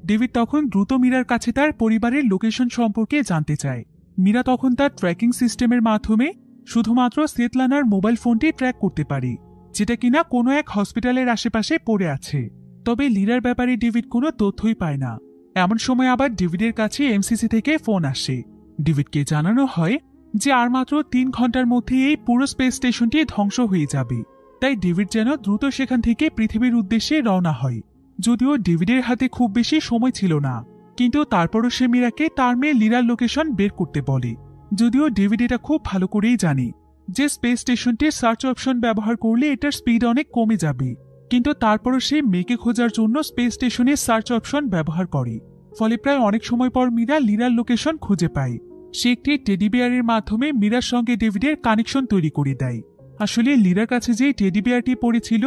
ডেভিড তখন দ্রুত মীরার কাছে তার পরিবারের লোকেশন সম্পর্কে জানতে চায়। মীরা তখন তার ট্র্যাকিং সিস্টেমের মাধ্যমে শুধুমাত্র সেতলানার মোবাইল ফোনটি ট্র্যাক করতে পারে, যেটা কিনা কোনো এক হসপিটালের আশেপাশে পড়ে আছে। তবে লিরার ব্যাপারে ডেভিড কোনো তথ্যই পায় না। এমন সময় আবার ডেভিডের কাছে এমসিসি থেকে ফোন আসে। ডেভিডকে জানানো হয় যে আর মাত্র 3 ঘন্টার মধ্যে এই পুরো স্পেস স্টেশনটি ধ্বংস হয়ে যাবে। তাই ডেভিড যেন দ্রুত সেখান থেকে পৃথিবীর উদ্দেশ্যে রওনা হয়। যদিও ডেভিডের হাতে খুব বেশি সময় ছিল না, কিন্তু তারপরও সে মীরাকে তার মেয়ে লিরার লোকেশন বের করতে বলে। যদিও ডেভিড এটা খুব ভালো করেই জানে যে স্পেস স্টেশনটির সার্চ অপশন ব্যবহার করলে এটার স্পিড অনেক কমে যাবে, কিন্তু তারপরও সে মেয়েকে খোঁজার জন্য স্পেস স্টেশনের সার্চ অপশন ব্যবহার করে। ফলে প্রায় অনেক সময় পর মীরা লিরার লোকেশন খুঁজে পায়। সে একটি টেডি বিয়ারের মাধ্যমে মীরার সঙ্গে ডেভিডের কানেকশন তৈরি করে দেয়। আসলে লিরার কাছে যে টেডি বিয়ারটি পড়েছিল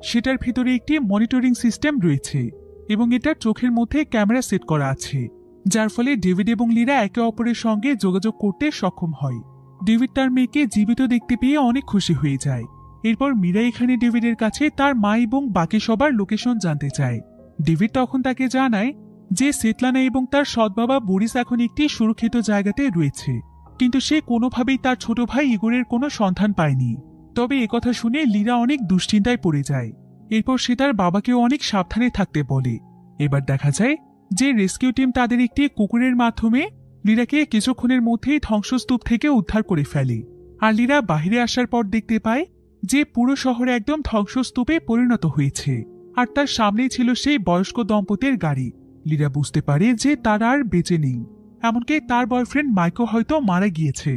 সেটার ভিতরে একটি মনিটরিং সিস্টেম রয়েছে এবং এটার চোখের মধ্যে ক্যামেরা সেট করা আছে, যার ফলে ডেভিড এবং লিরা একে অপরের সঙ্গে যোগাযোগ করতে সক্ষম হয়। ডেভিড তার মেয়েকে জীবিত দেখতে পেয়ে অনেক খুশি হয়ে যায়। এরপর মীরা এখানে ডেভিডের কাছে তার মা এবং বাকি সবার লোকেশন জানতে চায়। ডেভিড তখন তাকে জানায় যে সেতলানা এবং তার সৎ বাবা বরিস এখন একটি সুরক্ষিত জায়গাতে রয়েছে, কিন্তু সে কোনোভাবেই তার ছোট ভাই ইগোরের কোনো সন্ধান পায়নি। তবে একথা শুনে লিরা অনেক দুশ্চিন্তায় পড়ে যায়। এরপর সে তার বাবাকেও অনেক সাবধানে থাকতে বলে। এবার দেখা যায় যে রেস্কিউ টিম তাদের একটি কুকুরের মাধ্যমে লিরাকে কিছুক্ষণের মধ্যেই ধ্বংসস্তূপ থেকে উদ্ধার করে ফেলে। আর লিরা বাহিরে আসার পর দেখতে পায় যে পুরো শহর একদম ধ্বংসস্তূপে পরিণত হয়েছে, আর তার সামনেই ছিল সেই বয়স্ক দম্পতির গাড়ি। লিরা বুঝতে পারে যে তারা আর বেঁচে নেই, এমনকি তার বয়ফ্রেন্ড মাইকো হয়তো মারা গিয়েছে।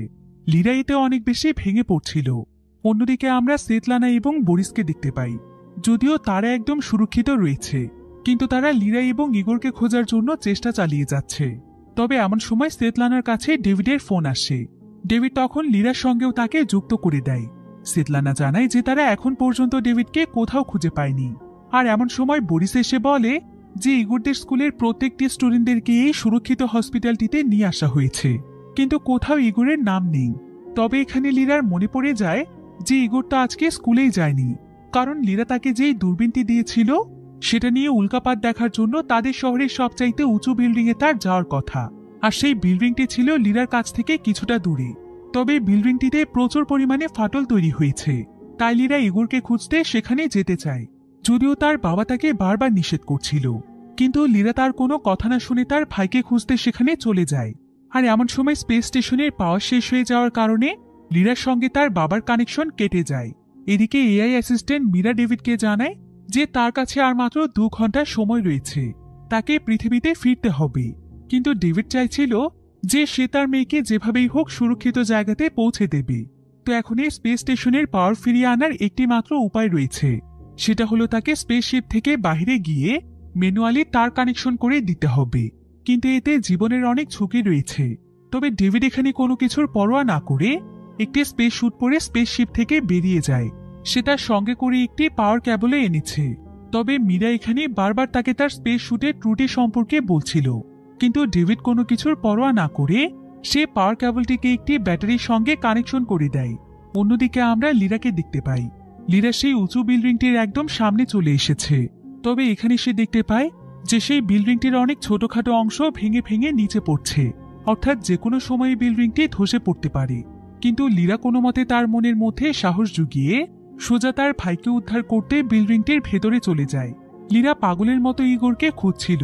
লিরা এতে অনেক বেশি ভেঙে পড়ছিল। অন্যদিকে আমরা সেতলানা এবং বরিসকে দেখতে পাই। যদিও তারা একদম সুরক্ষিত রয়েছে, কিন্তু তারা লিরা এবং ইগোরকে খোঁজার জন্য চেষ্টা চালিয়ে যাচ্ছে। তবে এমন সময় সেতলানার কাছে ডেভিডের ফোন আসে। ডেভিড তখন লিরার সঙ্গেও তাকে যুক্ত করে দেয়। সেতলানা জানায় যে তারা এখন পর্যন্ত ডেভিডকে কোথাও খুঁজে পায়নি। আর এমন সময় বরিস এসে বলে যে ইগোরদের স্কুলের প্রত্যেকটি স্টুডেন্টদেরকে এই সুরক্ষিত হসপিটালটিতে নিয়ে আসা হয়েছে, কিন্তু কোথাও ইগোরের নাম নেই। তবে এখানে লিরার মনে পড়ে যায় যে ইগোর তো আজকে স্কুলেই যায়নি, কারণ লিরা তাকে যেই দূরবীনটি দিয়েছিল সেটা নিয়ে উল্কাপাত দেখার জন্য তাদের শহরের সবচাইতে উঁচু বিল্ডিংয়ে তার যাওয়ার কথা। আর সেই বিল্ডিংটি ছিল লিরার কাছ থেকে কিছুটা দূরে। তবে বিল্ডিংটিতে প্রচুর পরিমাণে ফাটল তৈরি হয়েছে, তাই লিরা ইগোরকে খুঁজতে সেখানে যেতে চায়। যদিও তার বাবা তাকে বারবার নিষেধ করছিল, কিন্তু লিরা তার কোনো কথা না শুনে তার ভাইকে খুঁজতে সেখানে চলে যায়। আর এমন সময় স্পেস স্টেশনের পাওয়ার শেষ হয়ে যাওয়ার কারণে লিরার সঙ্গে তার বাবার কানেকশন কেটে যায়। এদিকে এআই অ্যাসিস্ট্যান্ট মীরা ডেভিডকে জানায় যে তার কাছে আর মাত্র 2 ঘন্টা সময় রয়েছে, তাকে পৃথিবীতে ফিরতে হবে। কিন্তু ডেভিড চাইছিল যে সে তার মেয়েকে যেভাবেই হোক সুরক্ষিত জায়গাতে পৌঁছে দেবে। তো এখন এই স্পেস স্টেশনের পাওয়ার ফিরিয়ে আনার একটি মাত্র উপায় রয়েছে, সেটা হলো তাকে স্পেসশিপ থেকে বাইরে গিয়ে ম্যানুয়ালি তার কানেকশন করে দিতে হবে। কিন্তু এতে জীবনের অনেক ঝুঁকি রয়েছে। তবে ডেভিড এখানে কোনো কিছুর পরোয়া না করে একটি স্পেস স্যুট পরে স্পেসশিপ থেকে বেরিয়ে যায়। সে তার সঙ্গে করে একটি পাওয়ার ক্যাবলে এনেছে। তবে মীরা এখানে বারবার তাকে তার স্পেস স্যুটের ত্রুটি সম্পর্কে বলছিল, কিন্তু ডেভিড কোনো কিছুর পরোয়া না করে সে পাওয়ার ক্যাবলটিকে একটি ব্যাটারির সঙ্গে কানেকশন করে দেয়। অন্যদিকে আমরা লিরাকে দেখতে পাই। লিরা সেই উঁচু বিল্ডিংটির একদম সামনে চলে এসেছে। তবে এখানে সে দেখতে পায় যে সেই বিল্ডিংটির অনেক ছোটখাটো অংশ ভেঙে ভেঙে নিচে পড়ছে, অর্থাৎ যে কোনো সময় বিল্ডিংটি ধসে পড়তে পারে। কিন্তু লিরা কোনো মতে তার মনের মধ্যে সাহস জুগিয়ে সোজা তার ভাইকে উদ্ধার করতে বিল্ডিংটির ভেতরে চলে যায়। লিরা পাগলের মতো ইগোরকে খুঁজছিল।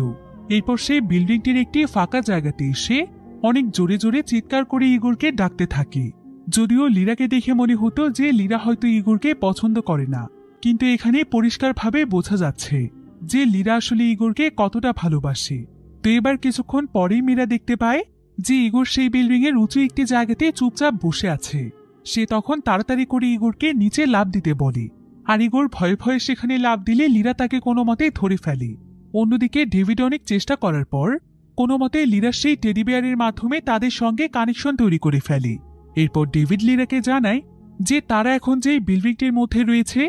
এরপর সে বিল্ডিংটির একটি ফাঁকা জায়গাতে এসে অনেক জোরে জোরে চিৎকার করে ইগোরকে ডাকতে থাকে। যদিও লিরাকে দেখে মনে হতো যে লিরা হয়তো ইগোরকে পছন্দ করে না, কিন্তু এখানে পরিষ্কারভাবে বোঝা যাচ্ছে যে লিরা আসলে ইগোরকে কতটা ভালোবাসে। তো এবার কিছুক্ষণ পরেই মীরা দেখতে পায় যে ইগোর সেই বিল্ডিং এর উঁচু একটি জায়গাতে চুপচাপ বসে আছে। সে তখন তাড়াতাড়ি করে ইগোরকে নিচে লাফ দিতে বলে, আর ইগোর ভয়ে ভয়ে সেখানে লাফ দিলে লীরা তাকে কোনো মতেই ধরে ফেলে। অন্যদিকে ডেভিড অনেক চেষ্টা করার পর কোনো মতে লীরা সেই টেডি বিয়ারের মাধ্যমে তাদের সঙ্গে কানেকশন তৈরি করে ফেলে। এরপর ডেভিড লীরাকে জানায় যে তারা এখন যেই বিল্ডিংটির মধ্যে রয়েছে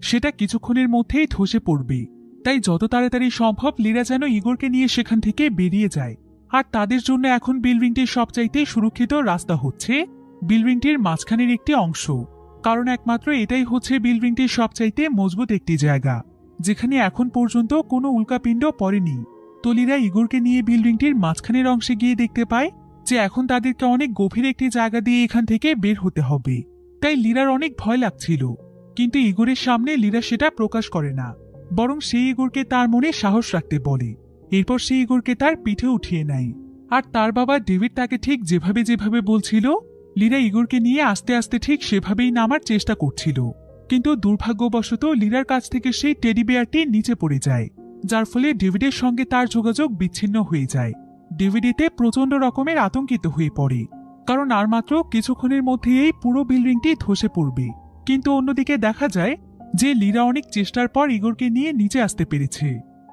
সেটা কিছুক্ষণের মধ্যেই ধসে পড়বে, তাই যত তাড়াতাড়ি সম্ভব লীরা যেন ইগোরকে নিয়ে সেখান থেকে বেরিয়ে যায়। আর তাদের জন্য এখন বিল্ডিংটির সবচাইতে সুরক্ষিত রাস্তা হচ্ছে বিল্ডিংটির মাঝখানের একটি অংশ, কারণ একমাত্র এটাই হচ্ছে বিল্ডিংটির সবচাইতে মজবুত একটি জায়গা যেখানে এখন পর্যন্ত কোনো উল্কাপিণ্ড পড়েনি। তো লীরা ইগোরকে নিয়ে বিল্ডিংটির মাঝখানের অংশে গিয়ে দেখতে পায় যে এখন তাদেরকে অনেক গভীর একটি জায়গা দিয়ে এখান থেকে বের হতে হবে। তাই লীরার অনেক ভয় লাগছিল, কিন্তু ইগোরের সামনে লীরা সেটা প্রকাশ করে না, বরং সেই ইগোরকে তার মনে সাহস রাখতে বলে। এরপর সেই ইগোরকে তার পিঠে উঠিয়ে নেয়। আর তার বাবা ডেভিড তাকে ঠিক যেভাবে যেভাবে বলছিল লীরা ইগোরকে নিয়ে আস্তে আস্তে ঠিক সেভাবেই নামার চেষ্টা করছিল, কিন্তু দুর্ভাগ্যবশত লীরার কাছ থেকে সেই টেডি বিয়ারটি নিচে পড়ে যায়, যার ফলে ডেভিডের সঙ্গে তার যোগাযোগ বিচ্ছিন্ন হয়ে যায়। ডেভিড এতে প্রচন্ড রকমের আতঙ্কিত হয়ে পড়ে, কারণ আর মাত্র কিছুক্ষণের মধ্যে এই পুরো বিল্ডিংটি ধসে পড়বে। কিন্তু অন্যদিকে দেখা যায় যে লীরা অনেক চেষ্টার পর ইগোরকে নিয়ে নিচে আসতে পেরেছে।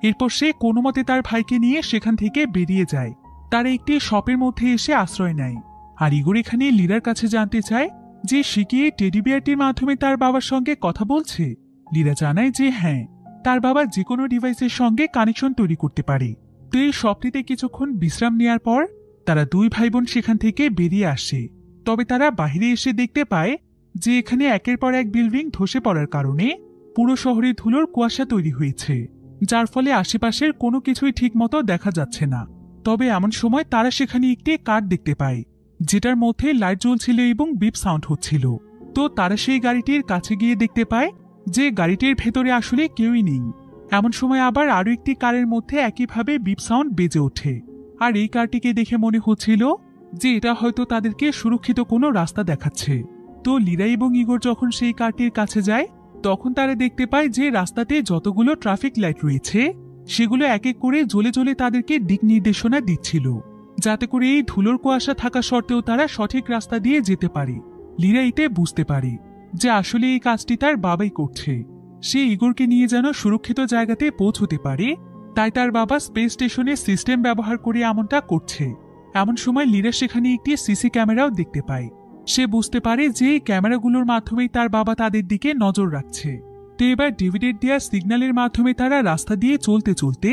এরপর সে কোনো মতে তার ভাইকে নিয়ে সেখান থেকে বেরিয়ে যায়, তারা একটি শপের মধ্যে এসে আশ্রয় নেয়। আর ইগোর এখানে লীরার কাছে জানতে চায় যে সে কি এই টেডি বিয়ারটির মাধ্যমে তার বাবার সঙ্গে কথা বলছে। লীরা জানায় যে হ্যাঁ, তার বাবা যে কোনো ডিভাইসের সঙ্গে কানেকশন তৈরি করতে পারে। তো এই শপটিতে কিছুক্ষণ বিশ্রাম নেওয়ার পর তারা দুই ভাই বোন সেখান থেকে বেরিয়ে আসে। তবে তারা বাইরে এসে দেখতে পায় যে এখানে একের পর এক বিল্ডিং ধসে পড়ার কারণে পুরো শহরে ধুলোর কুয়াশা তৈরি হয়েছে, যার ফলে আশেপাশের কোনো কিছুই ঠিকমতো দেখা যাচ্ছে না। তবে এমন সময় তারা সেখানে একটি কার দেখতে পায় যেটার মধ্যে লাইট জ্বলছিল এবং বিপ সাউন্ড হচ্ছিল। তো তারা সেই গাড়িটির কাছে গিয়ে দেখতে পায় যে গাড়িটির ভেতরে আসলে কেউই নেই। এমন সময় আবার আরো একটি কারের মধ্যে একইভাবে বিপ সাউন্ড বেজে ওঠে, আর এই কারটিকে দেখে মনে হচ্ছিল যে এটা হয়তো তাদেরকে সুরক্ষিত কোনো রাস্তা দেখাচ্ছে। তো লীরা এবং ইগোর যখন সেই কারটির কাছে যায় তখন তারা দেখতে পায় যে রাস্তাতে যতগুলো ট্রাফিক লাইট রয়েছে সেগুলো এক এক করে জ্বলে জ্বলে তাদেরকে দিক নির্দেশনা দিচ্ছিল, যাতে করে এই ধুলোর কুয়াশা থাকা সত্ত্বেও তারা সঠিক রাস্তা দিয়ে যেতে পারে। লীরা এতে বুঝতে পারে যে আসলে এই কাজটি তার বাবাই করছে। সে ইগোরকে নিয়ে যেন সুরক্ষিত জায়গাতে পৌঁছতে পারে, তাই তার বাবা স্পেস স্টেশনের সিস্টেম ব্যবহার করে এমনটা করছে। এমন সময় লীরা সেখানে একটি সিসি ক্যামেরাও দেখতে পায়। সে বুঝতে পারে যে এই ক্যামেরাগুলোর মাধ্যমেই তার বাবা তাদের দিকে নজর রাখছে। তো এবার ডেভিডের দেওয়া সিগন্যালের মাধ্যমে তারা রাস্তা দিয়ে চলতে চলতে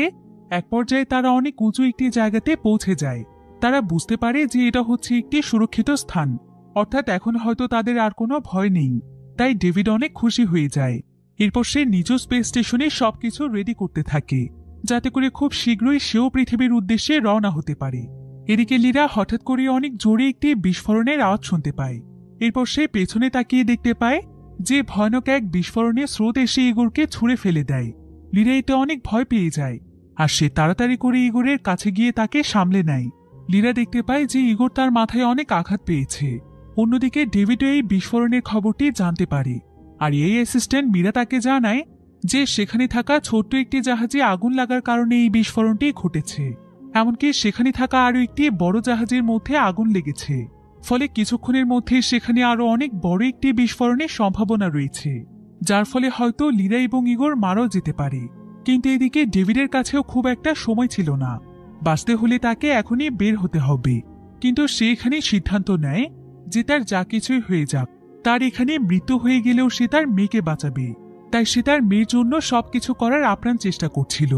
এক পর্যায়ে তারা অনেক উঁচু একটি জায়গাতে পৌঁছে যায়। তারা বুঝতে পারে যে এটা হচ্ছে একটি সুরক্ষিত স্থান, অর্থাৎ এখন হয়তো তাদের আর কোনো ভয় নেই। তাই ডেভিড অনেক খুশি হয়ে যায়। এরপর সে নিজ স্পেস স্টেশনে সবকিছু রেডি করতে থাকে, যাতে করে খুব শীঘ্রই সেও পৃথিবীর উদ্দেশ্যে রওনা হতে পারে। এদিকে লীরা হঠাৎ করে অনেক জোরে একটি বিস্ফোরণের আওয়াজ শুনতে পায়। এরপর সে পেছনে তাকিয়ে দেখতে পায় যে ভয়ানক এক বিস্ফোরণের স্রোত এসে ইগোরকে ছুঁড়ে ফেলে দেয়। লীরা এতে অনেক ভয় পেয়ে যায়, আর সে তাড়াতাড়ি করে ইগোরের কাছে গিয়ে তাকে সামলে নেয়। লীরা দেখতে পায় যে ইগোর তার মাথায় অনেক আঘাত পেয়েছে। অন্যদিকে ডেভিডও এই বিস্ফোরণের খবরটি জানতে পারে, আর এই অ্যাসিস্ট্যান্ট মীরা তাকে জানায় যে সেখানে থাকা ছোট্ট একটি জাহাজে আগুন লাগার কারণে এই বিস্ফোরণটি ঘটেছে। এমনকি সেখানে থাকা আরো একটি বড় জাহাজের মধ্যে আগুন লেগেছে, ফলে কিছুক্ষণের মধ্যে সেখানে আরো অনেক বড় একটি বিস্ফোরণের সম্ভাবনা রয়েছে, যার ফলে হয়তো লীরা এবং ইগোর মারাও যেতে পারে। কিন্তু এদিকে ডেভিডের কাছেও খুব একটা সময় ছিল না, বাঁচতে হলে তাকে এখনই বের হতে হবে। কিন্তু সে এখানে সিদ্ধান্ত নেয় যে তার যা কিছুই হয়ে যাক, তার এখানে মৃত্যু হয়ে গেলেও সে তার মেয়েকে বাঁচাবে। তাই সে তার মেয়ের জন্য সবকিছু করার আপ্রাণ চেষ্টা করছিল।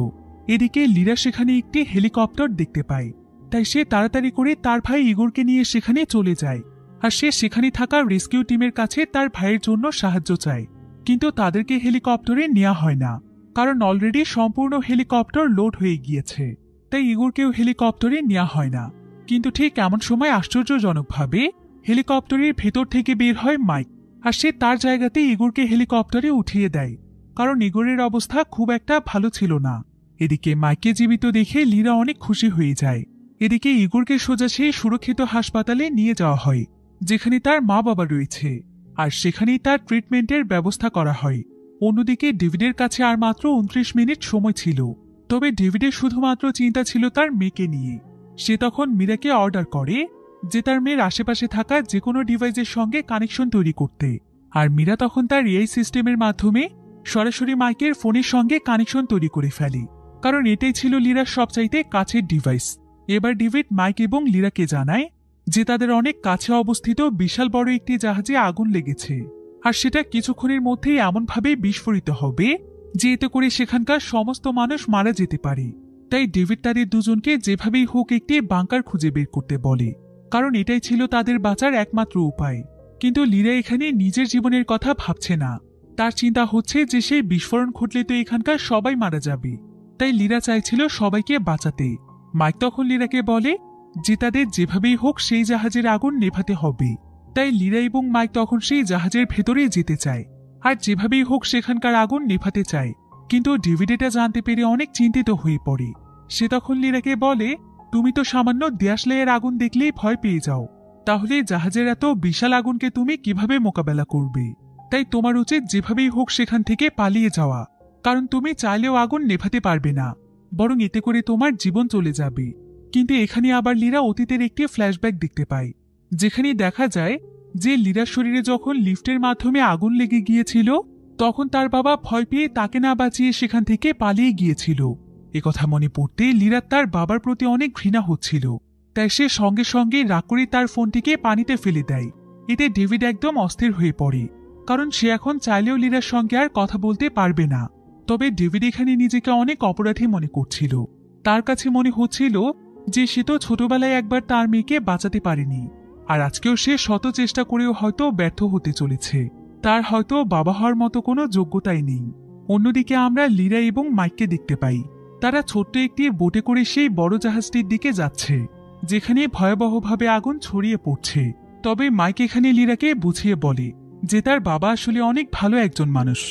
এদিকে লীরা সেখানে একটি হেলিকপ্টার দেখতে পায়, তাই সে তাড়াতাড়ি করে তার ভাই ইগোরকে নিয়ে সেখানে চলে যায়। আর সে সেখানে থাকা রেস্কিউ টিমের কাছে তার ভাইয়ের জন্য সাহায্য চায়, কিন্তু তাদেরকে হেলিকপ্টারে নেওয়া হয় না, কারণ অলরেডি সম্পূর্ণ হেলিকপ্টার লোড হয়ে গিয়েছে। তাই ইগোরকেও হেলিকপ্টারে নেওয়া হয় না। কিন্তু ঠিক এমন সময় আশ্চর্যজনকভাবে হেলিকপ্টারের ভেতর থেকে বের হয় মাইক, আর সে তার জায়গাতে ইগোরকে হেলিকপ্টারে উঠিয়ে দেয়, কারণ ইগোরের অবস্থা খুব একটা ভালো ছিল না। এদিকে মাইককে জীবিত দেখে লীরা অনেক খুশি হয়ে যায়। এদিকে ইগোরকে সোজা সেই সুরক্ষিত হাসপাতালে নিয়ে যাওয়া হয়, যেখানে তার মা বাবা রয়েছে, আর সেখানেই তার ট্রিটমেন্টের ব্যবস্থা করা হয়। অন্যদিকে ডেভিডের কাছে আর মাত্র 29 মিনিট সময় ছিল, তবে ডেভিডের শুধুমাত্র চিন্তা ছিল তার মেয়েকে নিয়ে। সে তখন মীরাকে অর্ডার করে যে তার মেয়ের আশেপাশে থাকা যে কোনো ডিভাইসের সঙ্গে কানেকশন তৈরি করতে। আর মীরা তখন তার এআই সিস্টেমের মাধ্যমে সরাসরি মাইকের ফোনের সঙ্গে কানেকশন তৈরি করে ফেলে, কারণ এটাই ছিল লিরার সবচাইতে কাছের ডিভাইস। এবার ডেভিড মাইক এবং লিরাকে জানায় যে তাদের অনেক কাছে অবস্থিত বিশাল বড় একটি জাহাজে আগুন লেগেছে, আর সেটা কিছুক্ষণের মধ্যেই এমনভাবে বিস্ফোরিত হবে যে এতে করে সেখানকার সমস্ত মানুষ মারা যেতে পারে। তাই ডেভিড তাদের দুজনকে যেভাবেই হোক একটি বাংকার খুঁজে বের করতে বলে, কারণ এটাই ছিল তাদের বাঁচার একমাত্র উপায়। কিন্তু লিরা এখানে নিজের জীবনের কথা ভাবছে না। তার চিন্তা হচ্ছে যে সেই বিস্ফোরণ ঘটলে তো এখানকার সবাই মারা যাবে। তাই লিরা চাইছিল সবাইকে বাঁচাতে। মাইক তখন লিরাকে বলে যে তাদের যেভাবেই হোক সেই জাহাজের আগুন নেভাতে হবে। তাই লিরা এবং মাইক তখন সেই জাহাজের ভেতরে যেতে চায় আর যেভাবেই হোক সেখানকার আগুন নেভাতে চায়। কিন্তু ডেভিড এটা জানতে পেরে অনেক চিন্তিত হয়ে পড়ে। সে তখন লিরাকে বলে, তুমি তো সামান্য দেশলাইয়ের আগুন দেখলেই ভয় পেয়ে যাও, তাহলে জাহাজের এত বিশাল আগুনকে তুমি কিভাবে মোকাবেলা করবে? তাই তোমার উচিত যেভাবেই হোক সেখান থেকে পালিয়ে যাওয়া, কারণ তুমি চাইলেও আগুন নেভাতে পারবে না, বরং এতে করে তোমার জীবন চলে যাবে। কিন্তু এখানে আবার লিরা অতীতের একটি ফ্ল্যাশব্যাক দেখতে পায়, যেখানে দেখা যায় যে লিরার শরীরে যখন লিফটের মাধ্যমে আগুন লেগে গিয়েছিল তখন তার বাবা ভয় পেয়ে তাকে না বাঁচিয়ে সেখান থেকে পালিয়ে গিয়েছিল। একথা মনে পড়তে লিরার তার বাবার প্রতি অনেক ঘৃণা হচ্ছিল। তাই সে সঙ্গে সঙ্গে রাগ করে তার ফোনটিকে পানিতে ফেলে দেয়। এতে ডেভিড একদম অস্থির হয়ে পড়ে, কারণ সে এখন চাইলেও লিরার সঙ্গে আর কথা বলতে পারবে না। তবে ডেভিড এখানে নিজেকে অনেক অপরাধী মনে করছিল। তার কাছে মনে হচ্ছিল যে সে তো ছোটবেলায় একবার তার মেয়েকে বাঁচাতে পারেনি, আর আজকেও সে শত চেষ্টা করেও হয়তো ব্যর্থ হতে চলেছে। তার হয়তো বাবা হওয়ার মতো কোনো যোগ্যতাই নেই। অন্যদিকে আমরা লিরা এবং মাইককে দেখতে পাই, তারা ছোট্ট একটি বোটে করে সেই বড় জাহাজটির দিকে যাচ্ছে, যেখানে ভয়াবহভাবে আগুন ছড়িয়ে পড়ছে। তবে মাইক এখানে লিরাকে বুঝিয়ে বলে যে তার বাবা আসলে অনেক ভালো একজন মানুষ,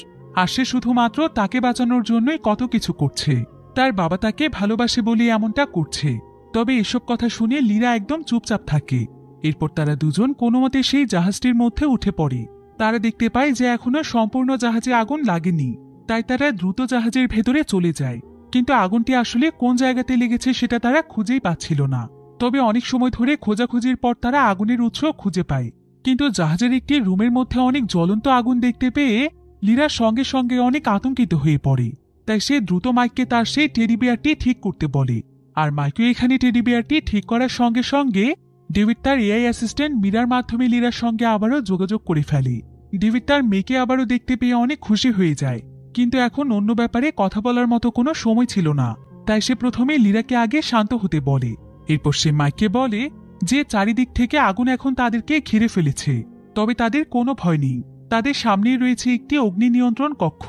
আর সে শুধুমাত্র তাকে বাঁচানোর জন্যই কত কিছু করছে। তার বাবা তাকে ভালোবাসে বলে এমনটা করছে। তবে এসব কথা শুনে লিরা একদম চুপচাপ থাকে। এরপর তারা দুজন কোনো মতে সেই জাহাজটির মধ্যে উঠে পড়ে। তারা দেখতে পায় যে এখনো সম্পূর্ণ জাহাজে আগুন লাগেনি, তাই তারা দ্রুত জাহাজের ভেতরে চলে যায়। কিন্তু আগুনটি আসলে কোন জায়গাতে লেগেছে সেটা তারা খুঁজেই পাচ্ছিল না। তবে অনেক সময় ধরে খোঁজাখুঁজির পর তারা আগুনের উৎস খুঁজে পায়। কিন্তু জাহাজের একটি রুমের মধ্যে অনেক জ্বলন্ত আগুন দেখতে পেয়ে লিরা সঙ্গে সঙ্গে অনেক আতঙ্কিত হয়ে পড়ে। তাই সে দ্রুত মাইককে তার সেই টেডি বিয়ারটি ঠিক করতে বলে। আর মাইকও এখানে টেডি বিয়ারটি ঠিক করার সঙ্গে সঙ্গে ডেভিড তার এআই অ্যাসিস্ট্যান্ট মীরার মাধ্যমে লিরার সঙ্গে আবারও যোগাযোগ করে ফেলে। ডেভিড তার মেয়েকে আবারও দেখতে পেয়ে অনেক খুশি হয়ে যায়, কিন্তু এখন অন্য ব্যাপারে কথা বলার মতো কোনো সময় ছিল না। তাই সে প্রথমে লিরাকে আগে শান্ত হতে বলে। এরপর সে মাইককে বলে যে চারিদিক থেকে আগুন এখন তাদেরকে ঘিরে ফেলেছে, তবে তাদের কোনো ভয় নেই। তাদের সামনেই রয়েছে একটি অগ্নি নিয়ন্ত্রণ কক্ষ।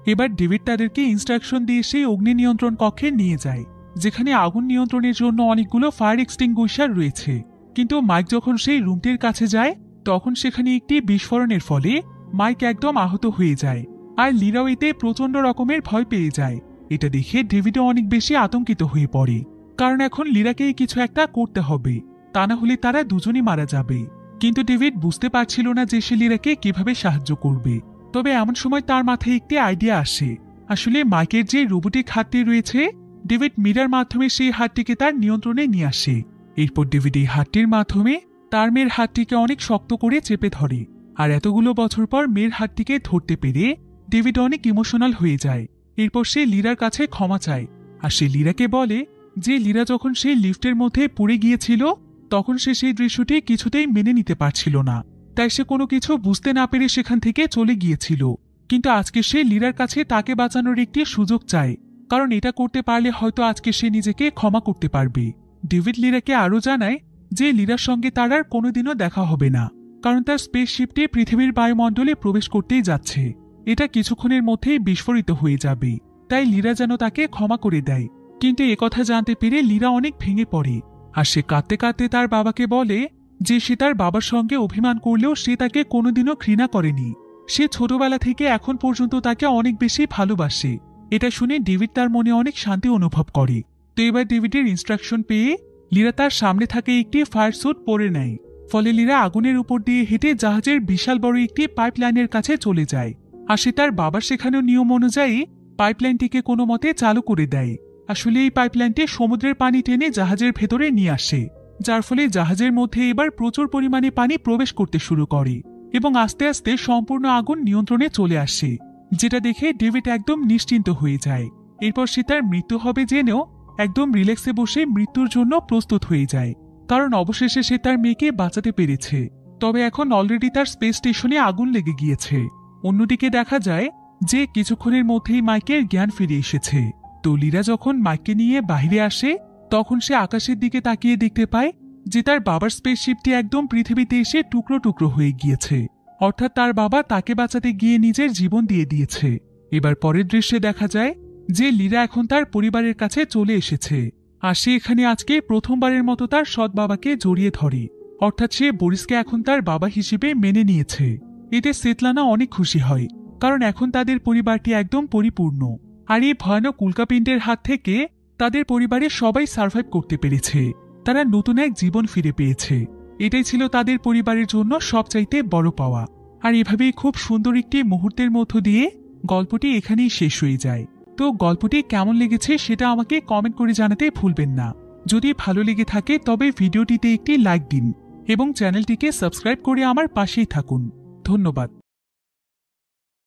এবার ডেভিড তাদেরকে ইনস্ট্রাকশন দিয়ে সেই অগ্নি নিয়ন্ত্রণ কক্ষে নিয়ে যায়, যেখানে আগুন নিয়ন্ত্রণের জন্য অনেকগুলো ফায়ার এক্সটিংগুইশার রয়েছে। কিন্তু মাইক যখন সেই রুমটির কাছে যায় তখন সেখানে একটি বিস্ফোরণের ফলে মাইক একদম আহত হয়ে যায়, আর লিরাও এতে প্রচন্ড রকমের ভয় পেয়ে যায়। এটা দেখে ডেভিডও অনেক বেশি আতঙ্কিত হয়ে পড়ে, কারণ এখন লিরাকেই কিছু একটা করতে হবে, তা না হলে তারা দুজনই মারা যাবে। কিন্তু ডেভিড বুঝতে পারছিল না যে সে লিরাকে কিভাবে সাহায্য করবে। তবে এমন সময় তার মাথায় একটি আইডিয়া আসে। আসলে মাইকের যে রোবোটিক হাতটি রয়েছে, ডেভিড মীরার মাধ্যমে সেই হাতটিকে তার নিয়ন্ত্রণে নিয়ে আসে। এরপর ডেভিড এই হাতটির মাধ্যমে তার মেয়ের হাতটিকে অনেক শক্ত করে চেপে ধরে। আর এতগুলো বছর পর মেয়ের হাতটিকে ধরতে পেরে ডেভিড অনেক ইমোশনাল হয়ে যায়। এরপর সে লিরার কাছে ক্ষমা চায়, আর সে লিরাকে বলে যে লিরা যখন সেই লিফটের মধ্যে পড়ে গিয়েছিল তখন সে সেই দৃশ্যটি কিছুতেই মেনে নিতে পারছিল না। তাই সে কোনো কিছু বুঝতে না পেরে সেখান থেকে চলে গিয়েছিল। কিন্তু আজকে সে লিরার কাছে তাকে বাঁচানোর একটি সুযোগ চায়, কারণ এটা করতে পারলে হয়তো আজকে সে নিজেকে ক্ষমা করতে পারবে। ডেভিড লিরাকে আরও জানায় যে লিরার সঙ্গে তার আর কোনোদিনও দেখা হবে না, কারণ তার স্পেসশিপটি পৃথিবীর বায়ুমণ্ডলে প্রবেশ করতেই যাচ্ছে। এটা কিছুক্ষণের মধ্যেই বিস্ফোরিত হয়ে যাবে, তাই লিরা যেন তাকে ক্ষমা করে দেয়। কিন্তু একথা জানতে পেরে লিরা অনেক ভেঙে পড়ে, আর সে কাঁদতে কাঁদতে তার বাবাকে বলে যে সে তার বাবার সঙ্গে অভিমান করলেও সে তাকে কোনোদিনও ঘৃণা করেনি। সে ছোটবেলা থেকে এখন পর্যন্ত তাকে অনেক বেশি ভালোবাসে। এটা শুনে ডেভিড তার মনে অনেক শান্তি অনুভব করে। তো এবার ডেভিডের ইনস্ট্রাকশন পেয়ে লিরা তার সামনে থাকে একটি ফায়ার স্যুট পরে নেয়। ফলে লিরা আগুনের উপর দিয়ে হেঁটে জাহাজের বিশাল বড় একটি পাইপলাইনের কাছে চলে যায়। আর সে তার বাবার শেখানো নিয়ম অনুযায়ী পাইপলাইনটিকে কোনো মতে চালু করে দেয়। আসলে এই পাইপলাইনটি সমুদ্রের পানি টেনে জাহাজের ভেতরে নিয়ে আসে, যার ফলে জাহাজের মধ্যে এবার প্রচুর পরিমাণে পানি প্রবেশ করতে শুরু করে এবং আস্তে আস্তে সম্পূর্ণ আগুন নিয়ন্ত্রণে চলে আসে, যেটা দেখে ডেভিড একদম নিশ্চিন্ত হয়ে যায়। এরপর সে তার মৃত্যু হবে জেনেও একদম রিল্যাক্সে বসে মৃত্যুর জন্য প্রস্তুত হয়ে যায়, কারণ অবশেষে সে তার মেয়েকে বাঁচাতে পেরেছে। তবে এখন অলরেডি তার স্পেস স্টেশনে আগুন লেগে গিয়েছে। অন্যদিকে দেখা যায় যে কিছুক্ষণের মধ্যেই মাইকের জ্ঞান ফিরে এসেছে। তো লীরা যখন মাইককে নিয়ে বাইরে আসে, তখন সে আকাশের দিকে তাকিয়ে দেখতে পায় যে তার বাবার স্পেসশিপটি একদম পৃথিবীতে এসে টুকরো টুকরো হয়ে গিয়েছে, অর্থাৎ তার বাবা তাকে বাঁচাতে গিয়ে নিজের জীবন দিয়ে দিয়েছে। এবার পরের দৃশ্যে দেখা যায় যে লীরা এখন তার পরিবারের কাছে চলে এসেছে, আর সে এখানে আজকে প্রথমবারের মতো তার সৎ বাবাকে জড়িয়ে ধরে, অর্থাৎ সে বরিসকে এখন তার বাবা হিসেবে মেনে নিয়েছে। এতে সেতলানা অনেক খুশি হয়, কারণ এখন তাদের পরিবারটি একদম পরিপূর্ণ। আর এই ভয়ানক উল্কাপিণ্ডের হাত থেকে তাদের পরিবারের সবাই সার্ভাইভ করতে পেরেছে, তারা নতুন এক জীবন ফিরে পেয়েছে। এটাই ছিল তাদের পরিবারের জন্য সবচাইতে বড় পাওয়া। আর এভাবেই খুব সুন্দর একটি মুহূর্তের মধ্য দিয়ে গল্পটি এখানেই শেষ হয়ে যায়। তো গল্পটি কেমন লেগেছে সেটা আমাকে কমেন্ট করে জানাতে ভুলবেন না। যদি ভালো লেগে থাকে তবে ভিডিওটিতে একটি লাইক দিন এবং চ্যানেলটিকে সাবস্ক্রাইব করে আমার পাশেই থাকুন। ধন্যবাদ।